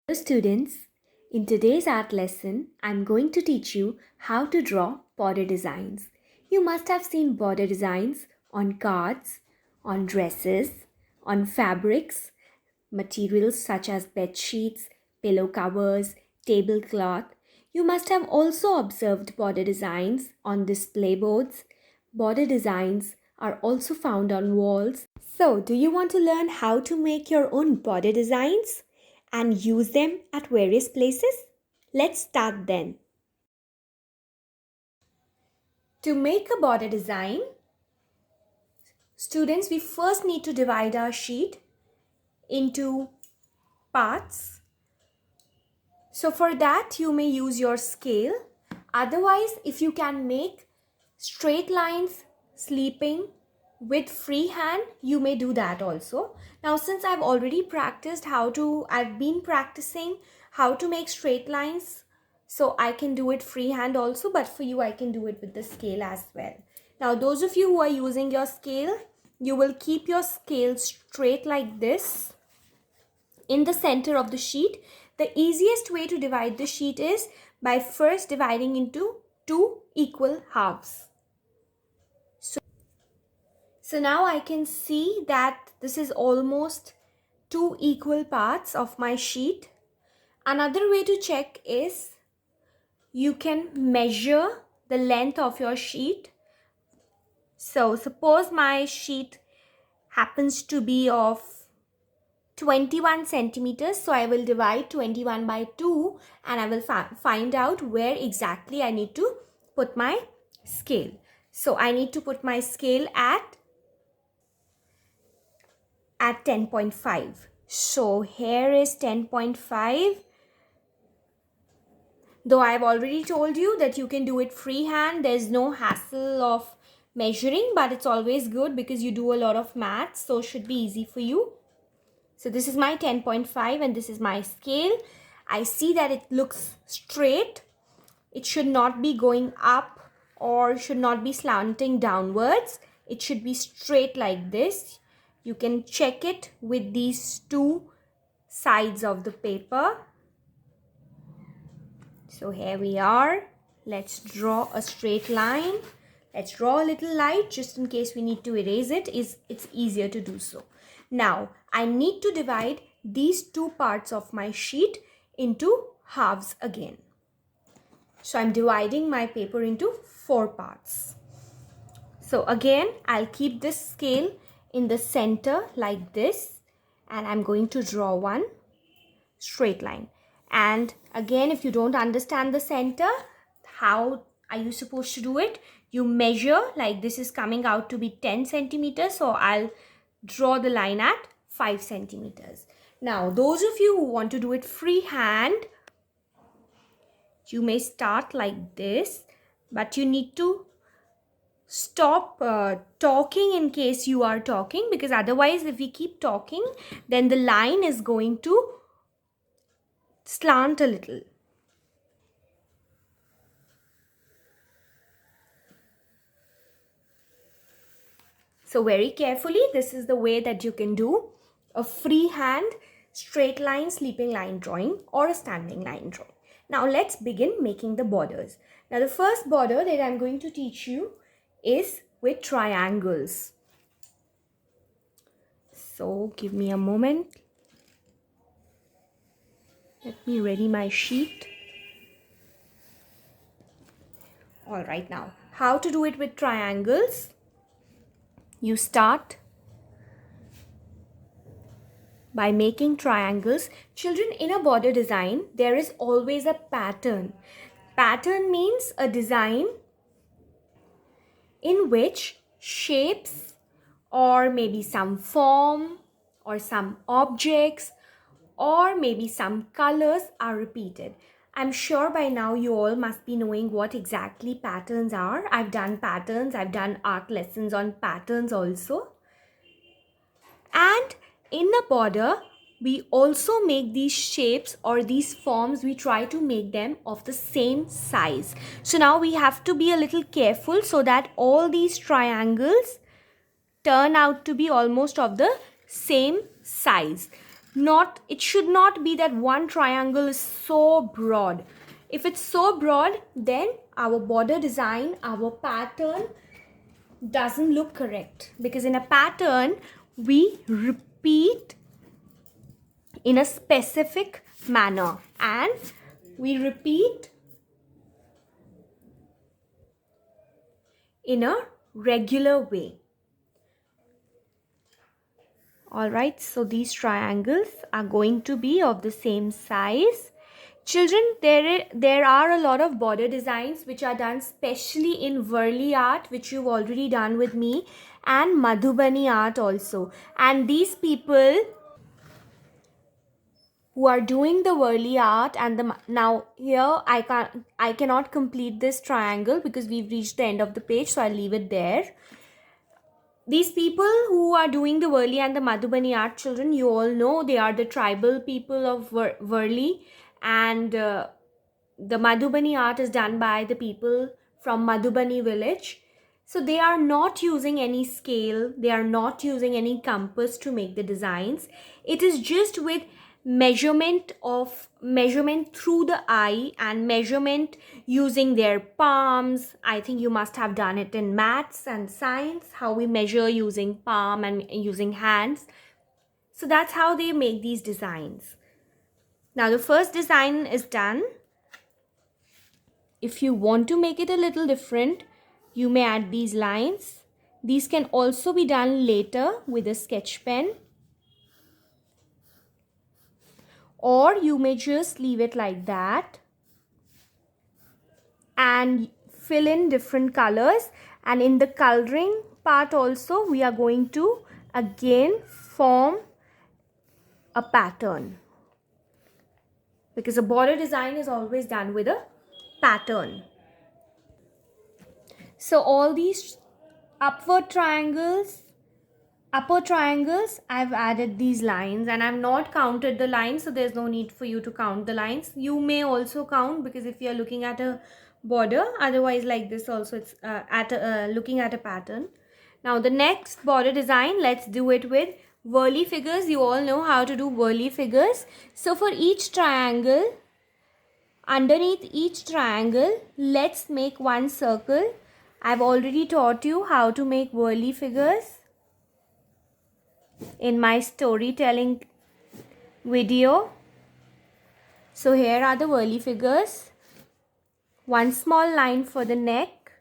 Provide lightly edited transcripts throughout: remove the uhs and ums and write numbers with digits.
Hello students, in today's art lesson, I'm going to teach you how to draw border designs. You must have seen border designs on cards, on dresses, on fabrics, materials such as bed sheets, pillow covers, tablecloth. You must have also observed border designs on display boards. Border designs are also found on walls. So, do you want to learn how to make your own border designs and use them at various places? Let's start then. To make a border design, students, we first need to divide our sheet into parts. So for that, you may use your scale. Otherwise, if you can make straight lines sleeping with free hand, you may do that also. Now, since I've already I've been practicing how to make straight lines, so I can do it freehand also, but for you, I can do it with the scale as well. Now, those of you who are using your scale, you will keep your scale straight like this in the center of the sheet. The easiest way to divide the sheet is by first dividing into two equal halves. So now I can see that this is almost two equal parts of my sheet. Another way to check is you can measure the length of your sheet. So suppose my sheet happens to be of 21 centimeters. So I will divide 21 by 2 and I will find out where exactly I need to put my scale. So I need to put my scale at 10.5. So here is 10.5. Though I have already told you that you can do it freehand, there's no hassle of measuring, but it's always good because you do a lot of maths, so it should be easy for you. So this is my 10.5 and this is my scale. I see that it looks straight. It should not be going up or should not be slanting downwards. It should be straight like this. You can check it with these two sides of the paper. So here we are. Let's draw a straight line. Let's draw a little light just in case we need to erase it. It's easier to do so. Now, I need to divide these two parts of my sheet into halves again. So I'm dividing my paper into 4 parts. So again, I'll keep this scale in the center like this and I'm going to draw one straight line. And again, if you don't understand the center, how are you supposed to do it? You measure, like this is coming out to be 10 centimeters. So I'll draw the line at 5 centimeters. Now, those of you who want to do it freehand, you may start like this, but you need to stop talking in case you are talking, because otherwise if we keep talking, then the line is going to slant a little. So very carefully, this is the way that you can do a freehand straight line sleeping line drawing or a standing line drawing. Now let's begin making the borders. Now the first border that I'm going to teach you is with triangles. So give me a moment. Let me ready my sheet. All right, now how to do it with triangles? You start by making triangles. Children, in a border design, there is always a pattern. Pattern means a design in which shapes or maybe some form or some objects or maybe some colors are repeated. I'm sure by now you all must be knowing what exactly patterns are. I've done patterns, I've done art lessons on patterns also. And in a border, we also make these shapes or these forms, we try to make them of the same size. So now we have to be a little careful so that all these triangles turn out to be almost of the same size. it should not be that one triangle is so broad. If it's so broad, then our border design, our pattern doesn't look correct, because in a pattern we repeat in a specific manner and we repeat in a regular way. Alright, so these triangles are going to be of the same size. Children, there are a lot of border designs which are done specially in Whirly art, which you've already done with me, and Madhubani art also. And these people who are doing the Whirly art and now here I cannot complete this triangle because we've reached the end of the page, so I'll leave it there. These people who are doing the Warli and the Madhubani art, children, you all know they are the tribal people of Warli, and the Madhubani art is done by the people from Madhubani village. So they are not using any scale, they are not using any compass to make the designs. It is just with measurement through the eye and measurement using their palms. I think you must have done it in maths and science, how we measure using palm and using hands. So that's how they make these designs. Now the first design is done. If you want to make it a little different, you may add these lines. These can also be done later with a sketch pen, or you may just leave it like that and fill in different colors. And in the coloring part also, we are going to again form a pattern, because a border design is always done with a pattern. So all these upper triangles, I've added these lines, and I've not counted the lines, so there's no need for you to count the lines. You may also count, because if you're looking at a border, otherwise like this also, it's looking at a pattern. Now the next border design, let's do it with Whirly figures. You all know how to do Whirly figures. So for each triangle, underneath each triangle, let's make one circle. I've already taught you how to make Whirly figures in my storytelling video. So here are the Whirly figures. One small line for the neck.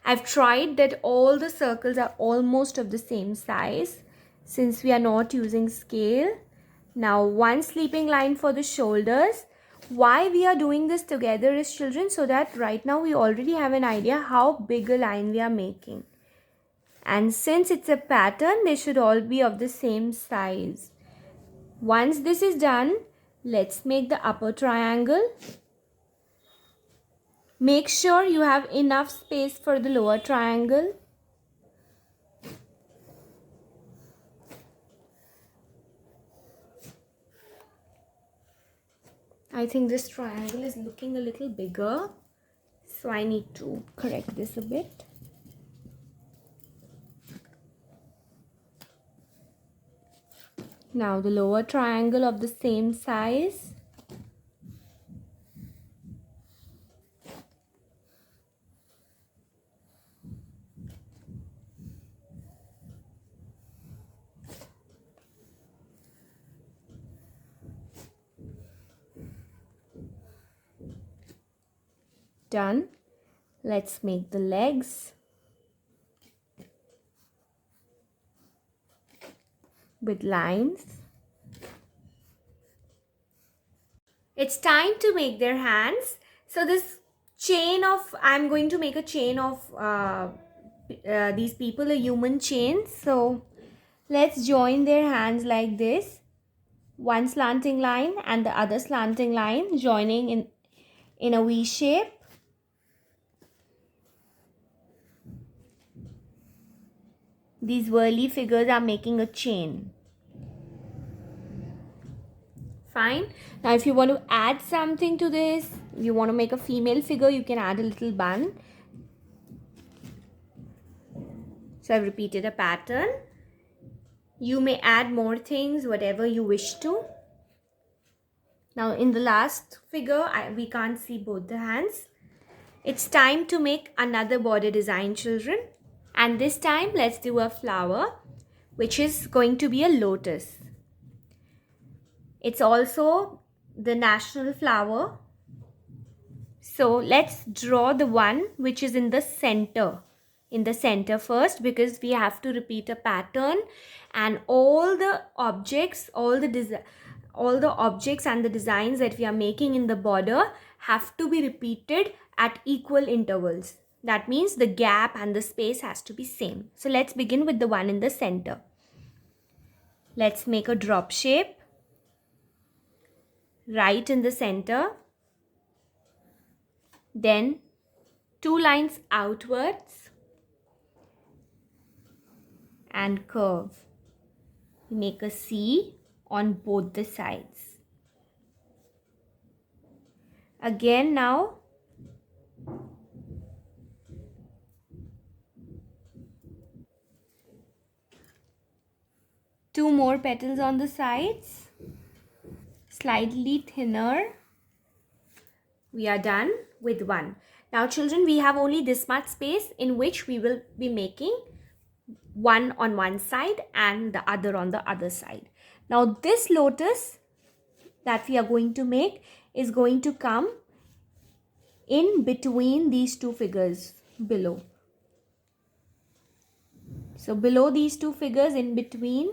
I've tried that all the circles are almost of the same size, since we are not using scale. Now one sleeping line for the shoulders. Why we are doing this together is, children, so that right now we already have an idea how big a line we are making. And since it's a pattern, they should all be of the same size. Once this is done, let's make the upper triangle. Make sure you have enough space for the lower triangle. I think this triangle is looking a little bigger, so I need to correct this a bit. Now the lower triangle of the same size. Done. Let's make the legs with lines. It's time to make their hands. So this chain of, I'm going to make a chain of these people, a human chain. So let's join their hands like this. One slanting line and the other slanting line joining in a V shape. These Whirly figures are making a chain. Fine. Now if you want to add something to this, you want to make a female figure, you can add a little bun. So I've repeated a pattern. You may add more things, whatever you wish to. Now in the last figure, we can't see both the hands. It's time to make another border design, children. And this time, let's do a flower, which is going to be a lotus. It's also the national flower. So let's draw the one which is in the center. In the center first, because we have to repeat a pattern, and all the objects, all the objects and the designs that we are making in the border have to be repeated at equal intervals. That means the gap and the space has to be same. So let's begin with the one in the center. Let's make a drop shape right in the center. Then 2 lines outwards and curve. Make a C on both the sides. Again now, two more petals on the sides, slightly thinner. We are done with one. Now children, we have only this much space in which we will be making one on one side and the other on the other side. Now this lotus that we are going to make is going to come in between these two figures below. So below these two figures in between,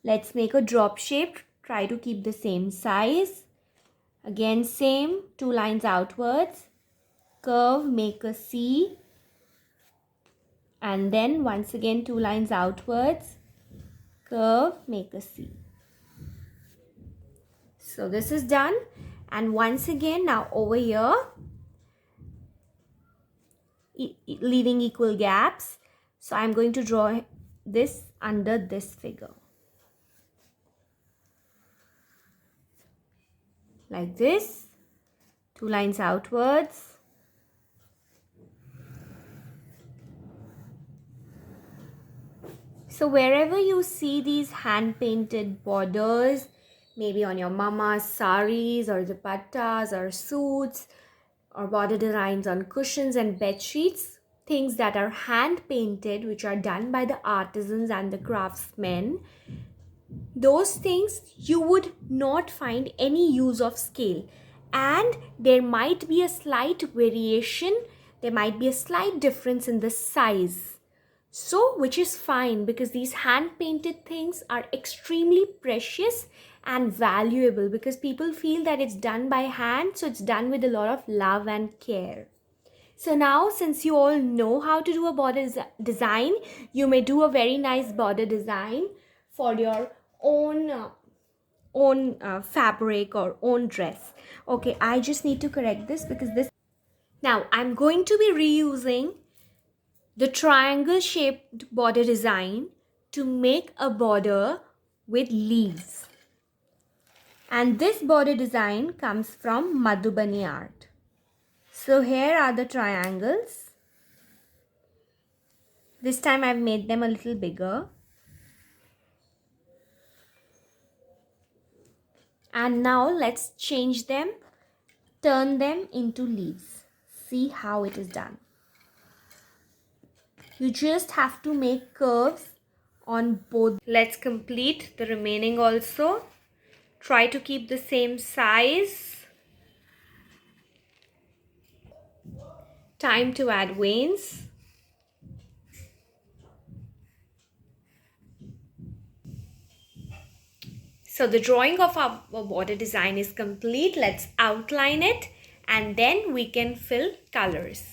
let's make a drop shape. Try to keep the same size. Again same, 2 lines outwards, curve, make a C, and then once again 2 lines outwards, curve, make a C. So this is done, and once again now over here, leaving equal gaps. So I'm going to draw this under this figure. Like this, 2 lines outwards. So wherever you see these hand-painted borders, maybe on your mama's saris or dupattas or suits, or border designs on cushions and bed sheets, things that are hand-painted, which are done by the artisans and the craftsmen, those things you would not find any use of scale, and there might be a slight variation, there might be a slight difference in the size. So, which is fine, because these hand painted things are extremely precious and valuable, because people feel that it's done by hand, so it's done with a lot of love and care. So now, since you all know how to do a border design, you may do a very nice border design for your own fabric or own dress. Okay, I just need to correct this because this. Now, I'm going to be reusing the triangle shaped border design to make a border with leaves. And this border design comes from Madhubani art. So here are the triangles. This time I've made them a little bigger. And now let's change them, turn them into leaves. See how it is done. You just have to make curves on both. Let's complete the remaining also. Try to keep the same size. Time to add veins. So the drawing of our border design is complete. Let's outline it and then we can fill colors.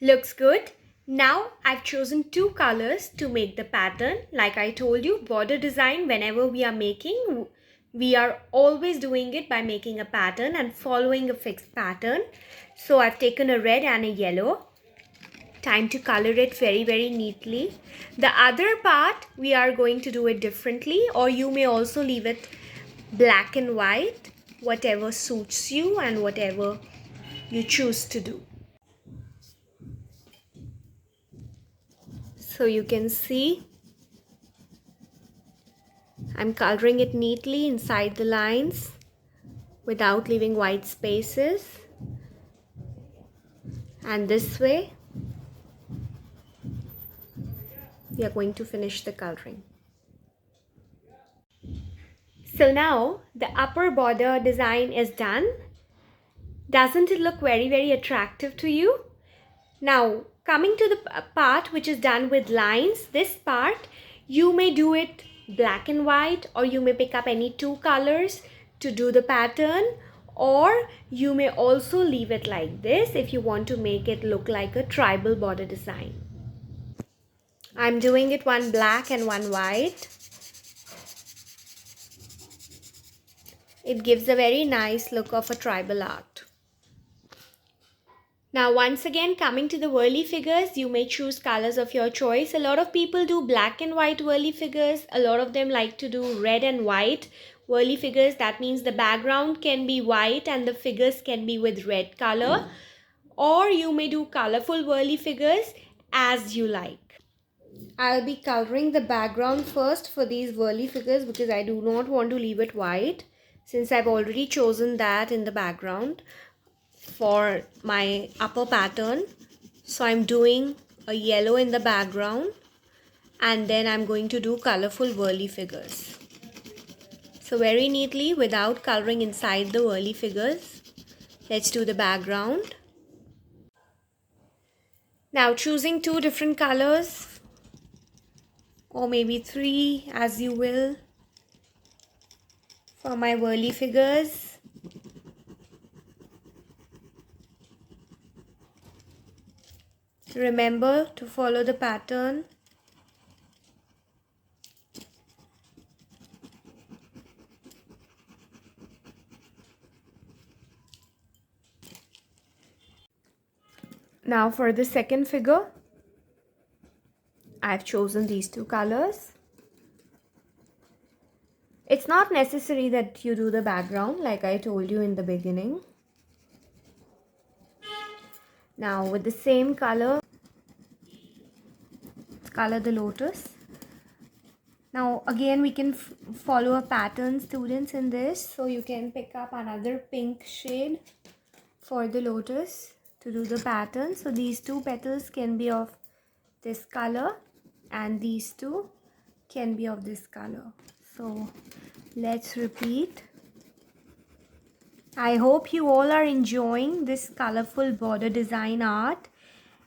Looks good. Now I've chosen 2 colors to make the pattern. Like I told you, border design, whenever we are making, we are always doing it by making a pattern and following a fixed pattern. So I've taken a red and a yellow. Time to color it very neatly. The other part we are going to do it differently, or you may also leave it black and white, whatever suits you and whatever you choose to do. So you can see I'm coloring it neatly inside the lines without leaving white spaces. And this way, we are going to finish the coloring. So now the upper border design is done. Doesn't it look very, very attractive to you? Now, coming to the part which is done with lines, this part, you may do it black and white, or you may pick up any two colors to do the pattern, or you may also leave it like this if you want to make it look like a tribal border design. I'm doing it one black and one white. It gives a very nice look of a tribal art. Now once again, coming to the whirly figures, you may choose colors of your choice. A lot of people do black and white whirly figures. A lot of them like to do red and white whirly figures. That means the background can be white and the figures can be with red color. Or you may do colorful whirly figures as you like. I'll be coloring the background first for these whirly figures because I do not want to leave it white, since I've already chosen that in the background for my upper pattern. So I'm doing a yellow in the background, and then I'm going to do colorful whirly figures. So very neatly, without coloring inside the whirly figures, let's do the background. Now choosing two different colors, or maybe three, as you will, for my whirly figures. Remember to follow the pattern. Now for the second figure, I've chosen these two colors. It's not necessary that you do the background like I told you in the beginning. Now with the same color, color the lotus. Now again we can follow a pattern, students, in this. So you can pick up another pink shade for the lotus to do the pattern. So these two petals can be of this color and these two can be of this color. So let's repeat. I hope you all are enjoying this colorful border design art.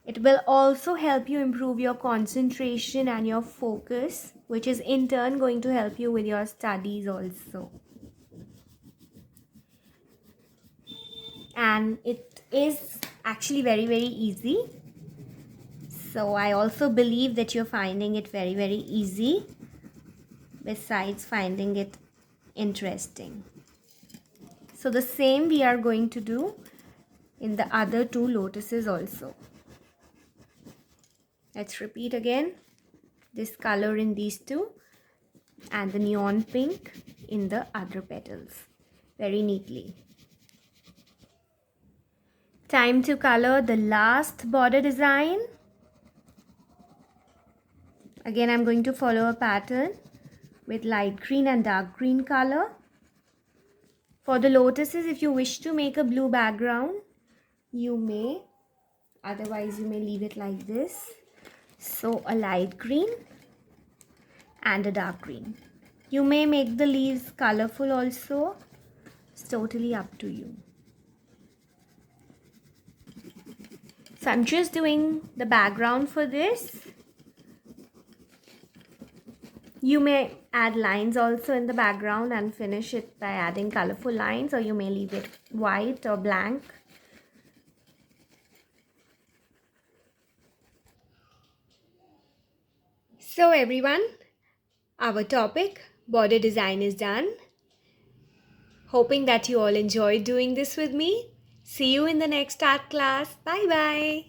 It will also help you improve your concentration and your focus, which is in turn going to help you with your studies also. And it is actually very, very easy. So I also believe that you're finding it very, very easy, besides finding it interesting. So the same we are going to do in the other two lotuses also. Let's repeat again. This color in these two and the neon pink in the other petals. Very neatly. Time to color the last border design. Again, I'm going to follow a pattern with light green and dark green color. For the lotuses, if you wish to make a blue background, you may. Otherwise, you may leave it like this. So a light green and a dark green. You may make the leaves colorful also. It's totally up to you. So I'm just doing the background for this. You may add lines also in the background and finish it by adding colorful lines, or you may leave it white or blank. So everyone, our topic, border design, is done. Hoping that you all enjoyed doing this with me. See you in the next art class. Bye bye.